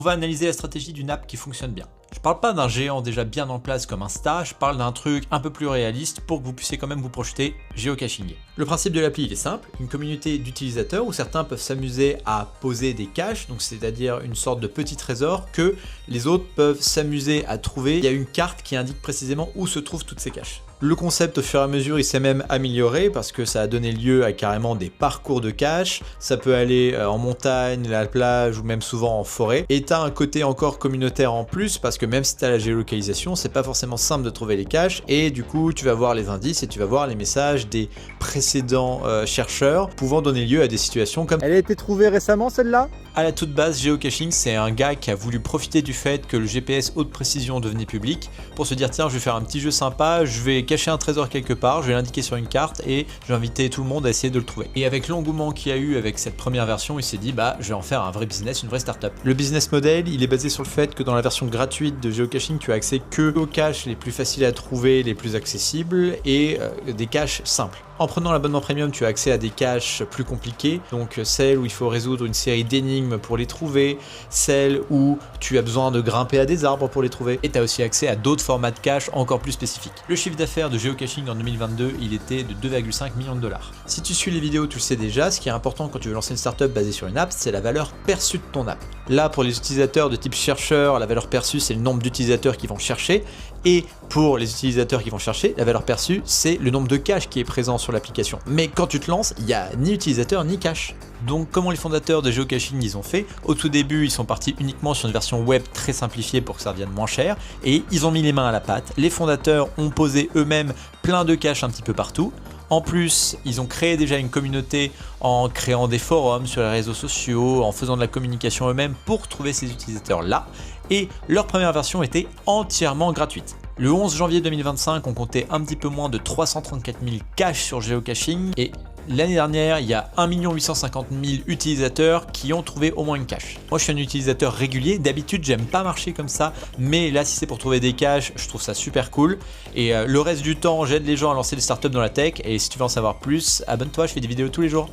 On va analyser la stratégie d'une app qui fonctionne bien. Je parle pas d'un géant déjà bien en place comme Insta, je parle d'un truc un peu plus réaliste pour que vous puissiez quand même vous projeter géocaching. Le principe de l'appli il est simple, une communauté d'utilisateurs où certains peuvent s'amuser à poser des caches, donc c'est-à-dire une sorte de petit trésor que les autres peuvent s'amuser à trouver. Il y a une carte qui indique précisément où se trouvent toutes ces caches. Le concept au fur et à mesure il s'est même amélioré parce que ça a donné lieu à carrément des parcours de caches, ça peut aller en montagne, à la plage ou même souvent en forêt, et t'as un côté encore communautaire en plus parce que même si t'as la géolocalisation, c'est pas forcément simple de trouver les caches et du coup tu vas voir les indices et tu vas voir les messages des précédents chercheurs pouvant donner lieu à des situations comme... Elle a été trouvée récemment celle-là? À la toute base, géocaching c'est un gars qui a voulu profiter du fait que le GPS haute précision devenait public pour se dire tiens je vais faire un petit jeu sympa, je vais cacher un trésor quelque part, je vais l'indiquer sur une carte et je vais inviter tout le monde à essayer de le trouver. Et avec l'engouement qu'il y a eu avec cette première version, il s'est dit bah je vais en faire un vrai business, une vraie startup. Le business model il est basé sur le fait que dans la version gratuite de géocaching tu as accès que aux caches les plus faciles à trouver, les plus accessibles et des caches simples. En prenant l'abonnement premium, tu as accès à des caches plus compliquées, donc celles où il faut résoudre une série d'énigmes pour les trouver, celles où tu as besoin de grimper à des arbres pour les trouver, et tu as aussi accès à d'autres formats de caches encore plus spécifiques. Le chiffre d'affaires de géocaching en 2022, il était de 2,5 millions de dollars. Si tu suis les vidéos, tu le sais déjà, ce qui est important quand tu veux lancer une startup basée sur une app, c'est la valeur perçue de ton app. Là, pour les utilisateurs de type chercheur, la valeur perçue, c'est le nombre d'utilisateurs qui vont chercher, et pour les utilisateurs qui vont chercher, la valeur perçue, c'est le nombre de caches qui est présent sur l'application. Mais quand tu te lances, il n'y a ni utilisateur ni cache. Donc comment les fondateurs de géocaching ils ont fait? Au tout début, ils sont partis uniquement sur une version web très simplifiée pour que ça revienne moins cher, et ils ont mis les mains à la pâte. Les fondateurs ont posé eux-mêmes plein de caches un petit peu partout. En plus, ils ont créé déjà une communauté en créant des forums sur les réseaux sociaux, en faisant de la communication eux-mêmes pour trouver ces utilisateurs-là. Et leur première version était entièrement gratuite. Le 11 janvier 2025, on comptait un petit peu moins de 334 000 caches sur géocaching et l'année dernière, il y a 1 850 000 utilisateurs qui ont trouvé au moins une cache. Moi, je suis un utilisateur régulier. D'habitude, j'aime pas marcher comme ça, mais là, si c'est pour trouver des caches, je trouve ça super cool. Et le reste du temps, j'aide les gens à lancer des startups dans la tech. Et si tu veux en savoir plus, abonne-toi, je fais des vidéos tous les jours.